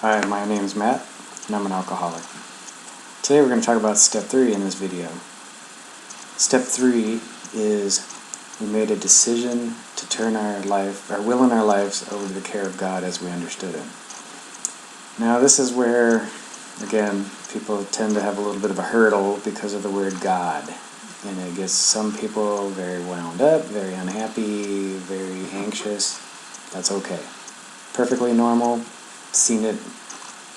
Hi, my name is Matt, and I'm an alcoholic. Today we're going to talk about step 3 in this video. Step 3 is we made a decision to turn our will in our lives over to the care of God as we understood it. Now this is where, again, people tend to have a little bit of a hurdle because of the word God. And it gets some people very wound up, very unhappy, very anxious. That's okay. Perfectly normal. Seen it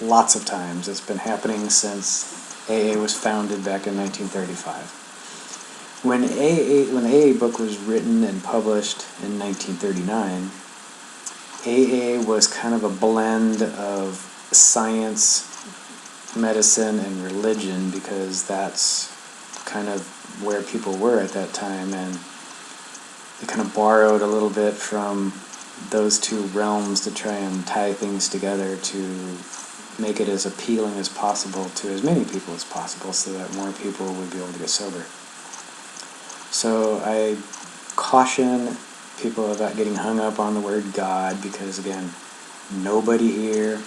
lots of times. It's been happening since AA was founded back in 1935. When the AA book was written and published in 1939, AA was kind of a blend of science, medicine, and religion, because that's kind of where people were at that time, and they kind of borrowed a little bit from those two realms to try and tie things together to make it as appealing as possible to as many people as possible so that more people would be able to get sober. So I caution people about getting hung up on the word God, because again, nobody here,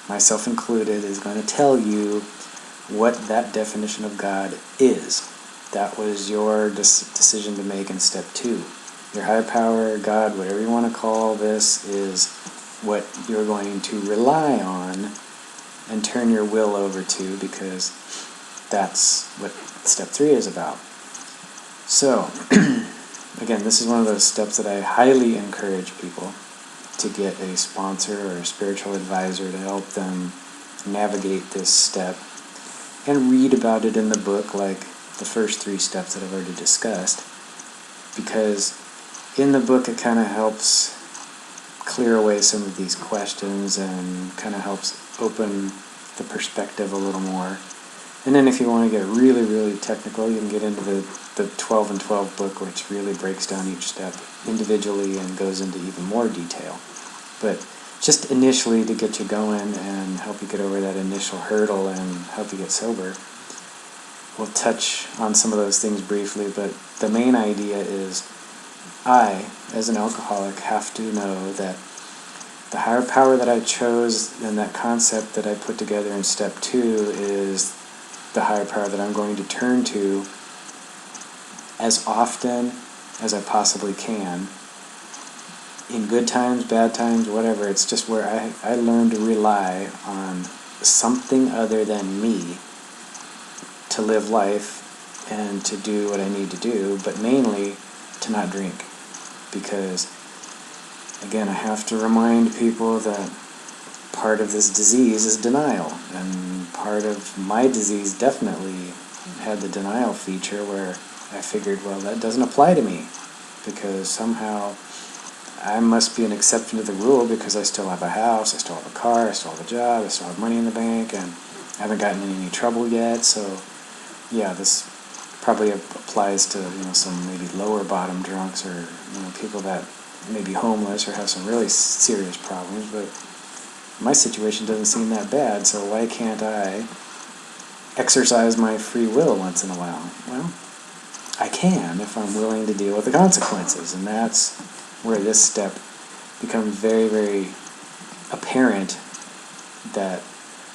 myself included, is going to tell you what that definition of God is. That was your decision to make in step 2. Your higher power, God, whatever you want to call this, is what you're going to rely on and turn your will over to, because that's what step 3 is about. So, again, this is one of those steps that I highly encourage people to get a sponsor or a spiritual advisor to help them navigate this step and read about it in the book, like the first 3 steps that I've already discussed, because in the book it kind of helps clear away some of these questions and kind of helps open the perspective a little more. And then if you want to get really, really technical, you can get into the 12 and 12 book, which really breaks down each step individually and goes into even more detail. But just initially, to get you going and help you get over that initial hurdle and help you get sober, we'll touch on some of those things briefly, but the main idea is I, as an alcoholic, have to know that the higher power that I chose and that concept that I put together in step 2 is the higher power that I'm going to turn to as often as I possibly can. In good times, bad times, whatever, it's just where I learn to rely on something other than me to live life and to do what I need to do, but mainly to not drink. Because, again, I have to remind people that part of this disease is denial, and part of my disease definitely had the denial feature where I figured, well, that doesn't apply to me, because somehow I must be an exception to the rule because I still have a house, I still have a car, I still have a job, I still have money in the bank, and I haven't gotten in any trouble yet. So yeah, this probably applies to some maybe lower bottom drunks, or people that may be homeless or have some really serious problems. But my situation doesn't seem that bad, so why can't I exercise my free will once in a while? Well, I can if I'm willing to deal with the consequences, and that's where this step becomes very, very apparent, that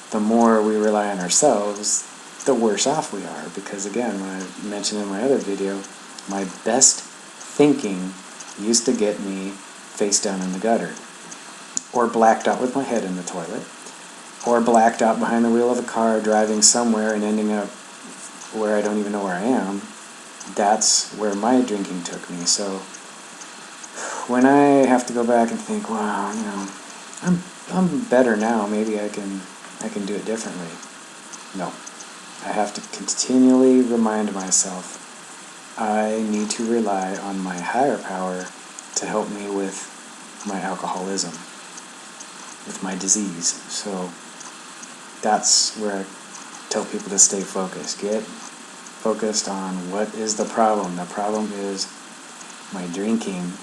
the more we rely on ourselves, the worse off we are. Because again, when I mentioned in my other video, my best thinking used to get me face down in the gutter, or blacked out with my head in the toilet, or blacked out behind the wheel of a car driving somewhere and ending up where I don't even know where I am. That's where my drinking took me. So when I have to go back and think, wow, I'm better now, maybe I can do it differently. No. I have to continually remind myself I need to rely on my higher power to help me with my alcoholism, with my disease. So that's where I tell people to stay focused. Get focused on what is the problem. The problem is my drinking,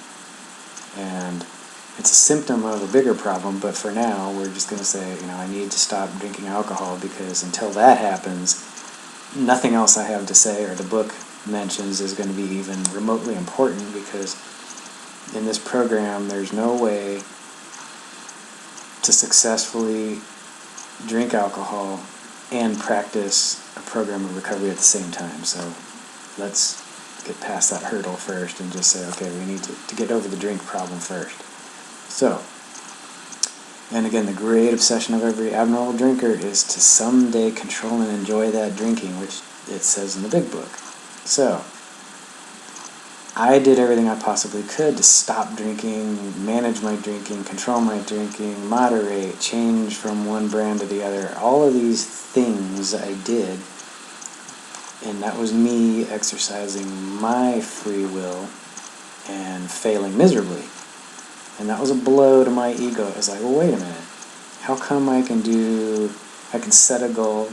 and it's a symptom of a bigger problem, but for now we're just going to say, I need to stop drinking alcohol, because until that happens, nothing else I have to say or the book mentions is going to be even remotely important, because in this program there's no way to successfully drink alcohol and practice a program of recovery at the same time. So let's get past that hurdle first and just say, okay, we need to get over the drink problem first. So, and again, the great obsession of every abnormal drinker is to someday control and enjoy that drinking, which it says in the big book. So, I did everything I possibly could to stop drinking, manage my drinking, control my drinking, moderate, change from one brand to the other. All of these things I did, and that was me exercising my free will and failing miserably. And that was a blow to my ego. It was like, well, wait a minute. How come I can set a goal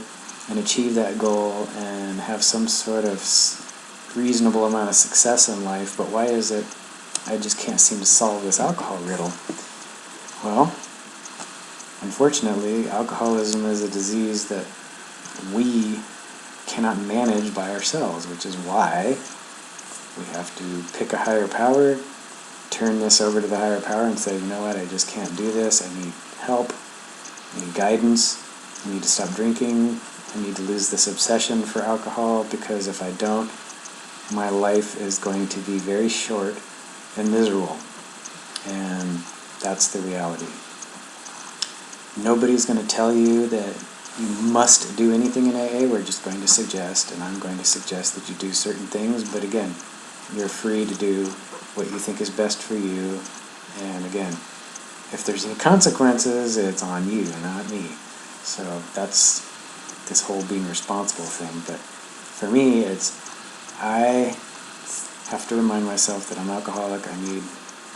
and achieve that goal and have some sort of reasonable amount of success in life, but why is it I just can't seem to solve this alcohol riddle? Well, unfortunately, alcoholism is a disease that we cannot manage by ourselves, which is why we have to pick a higher power, turn this over to the higher power and say, you know what, I just can't do this, I need help, I need guidance, I need to stop drinking, I need to lose this obsession for alcohol, because if I don't, my life is going to be very short and miserable. And that's the reality. Nobody's going to tell you that you must do anything in AA. We're just going to suggest, and I'm going to suggest that you do certain things, but again, you're free to do what you think is best for you. And again, if there's any consequences, it's on you, not me. So that's this whole being responsible thing. But for me, I have to remind myself that I'm alcoholic. I need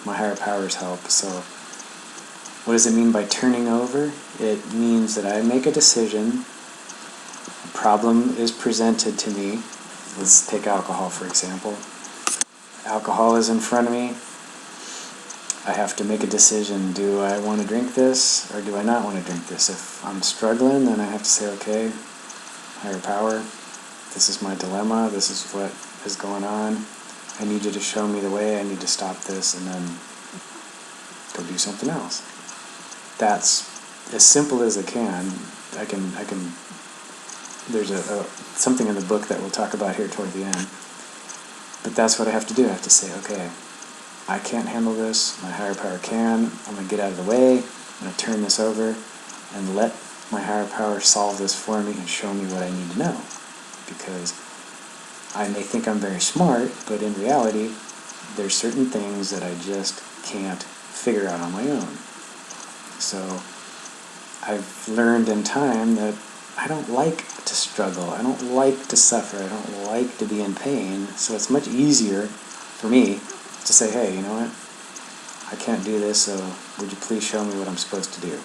my higher power's help. So what does it mean by turning over? It means that I make a decision, a problem is presented to me. Let's take alcohol, for example. Alcohol is in front of me. I have to make a decision. Do I want to drink this or do I not want to drink this? If I'm struggling, then I have to say, okay, higher power, this is my dilemma, this is what is going on. I need you to show me the way, I need to stop this, and then go do something else. That's as simple as it can. I can. There's something in the book that we'll talk about here toward the end. But that's what I have to do. I have to say, okay, I can't handle this, my higher power can, I'm going to get out of the way, I'm going to turn this over, and let my higher power solve this for me and show me what I need to know. Because I may think I'm very smart, but in reality, there's certain things that I just can't figure out on my own. So I've learned in time that I don't like to struggle, I don't like to suffer, I don't like to be in pain, so it's much easier for me to say, hey, you know what, I can't do this, so would you please show me what I'm supposed to do?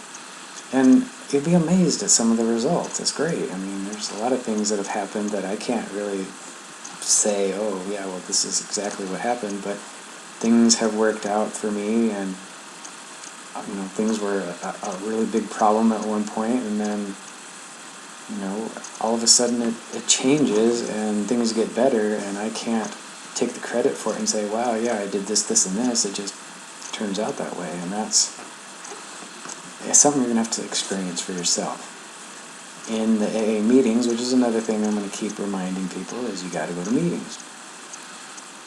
And you'd be amazed at some of the results. It's great. I mean, there's a lot of things that have happened that I can't really say, oh, yeah, well, this is exactly what happened, but things have worked out for me, and, you know, things were a really big problem at one point, and then, you know, all of a sudden it changes, and things get better, and I can't take the credit for it and say, wow, yeah, I did this, this, and this. It just turns out that way, and it's something you're going to have to experience for yourself. In the AA meetings, which is another thing I'm going to keep reminding people, is you got to go to meetings.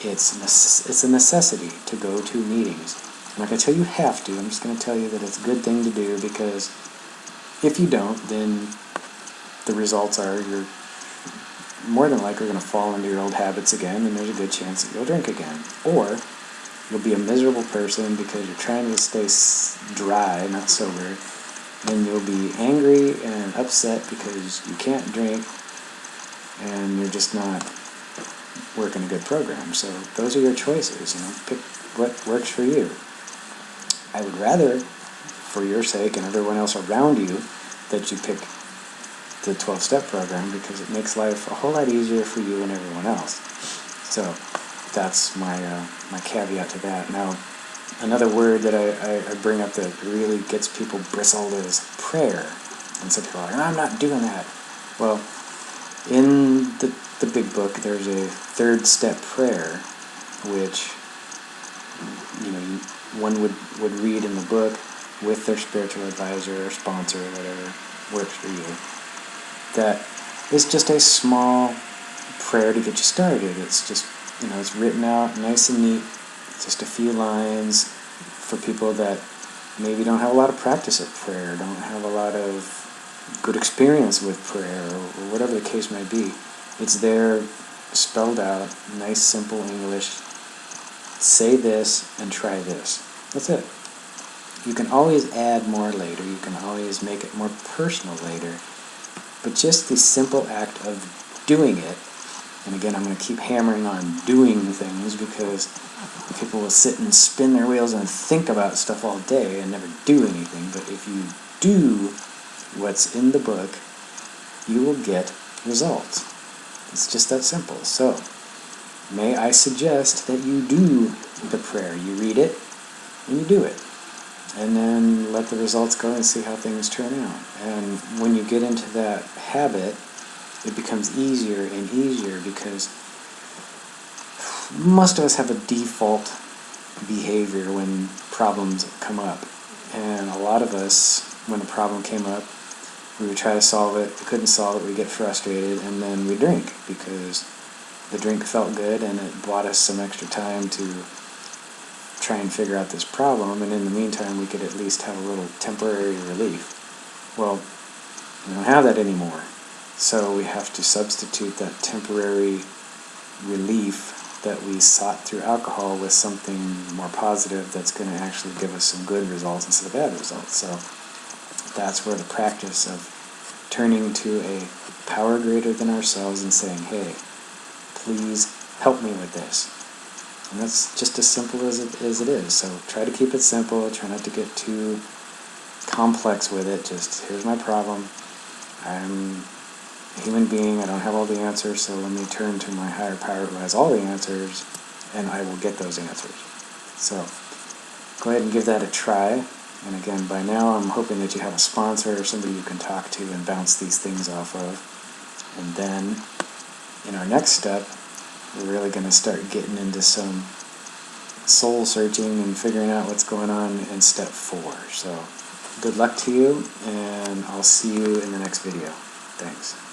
It's a necessity to go to meetings. I'm not going to tell you have to, I'm just going to tell you that it's a good thing to do, because if you don't, then the results are you're more than likely going to fall into your old habits again, and there's a good chance that you'll drink again. Or you'll be a miserable person because you're trying to stay dry, not sober, and you'll be angry and upset because you can't drink and you're just not working a good program. So those are your choices, you know, pick what works for you. I would rather, for your sake and everyone else around you, that you pick the 12-step program, because it makes life a whole lot easier for you and everyone else. So that's my caveat to that. Now, another word that I bring up that really gets people bristled is prayer. And some people are like, I'm not doing that. Well, in the big book, there's a 3rd-step prayer, which, you know, one would read in the book with their spiritual advisor or sponsor or whatever. works for you, that is just a small prayer to get you started. It's just, it's written out nice and neat, just a few lines for people that maybe don't have a lot of practice at prayer, don't have a lot of good experience with prayer, or whatever the case may be. It's there, spelled out, nice, simple English. Say this and try this. That's it. You can always add more later. You can always make it more personal later. But just the simple act of doing it, and again, I'm going to keep hammering on doing things, because people will sit and spin their wheels and think about stuff all day and never do anything. But if you do what's in the book, you will get results. It's just that simple. So, may I suggest that you do the prayer. You read it and you do it. And then let the results go and see how things turn out. And when you get into that habit, it becomes easier and easier, because most of us have a default behavior when problems come up. And a lot of us, when a problem came up, we would try to solve it, we couldn't solve it, we get frustrated, and then we drink, because the drink felt good and it bought us some extra time to try and figure out this problem, and in the meantime we could at least have a little temporary relief. Well, we don't have that anymore, so we have to substitute that temporary relief that we sought through alcohol with something more positive that's going to actually give us some good results instead of bad results. So that's where the practice of turning to a power greater than ourselves and saying, hey, please help me with this. And that's just as simple as it is. So try to keep it simple. Try not to get too complex with it. Just, here's my problem. I'm a human being. I don't have all the answers, so let me turn to my higher power who has all the answers, and I will get those answers. So go ahead and give that a try. And again, by now I'm hoping that you have a sponsor or somebody you can talk to and bounce these things off of. And then in our next step, we're really going to start getting into some soul searching and figuring out what's going on in step 4. So good luck to you, and I'll see you in the next video. Thanks.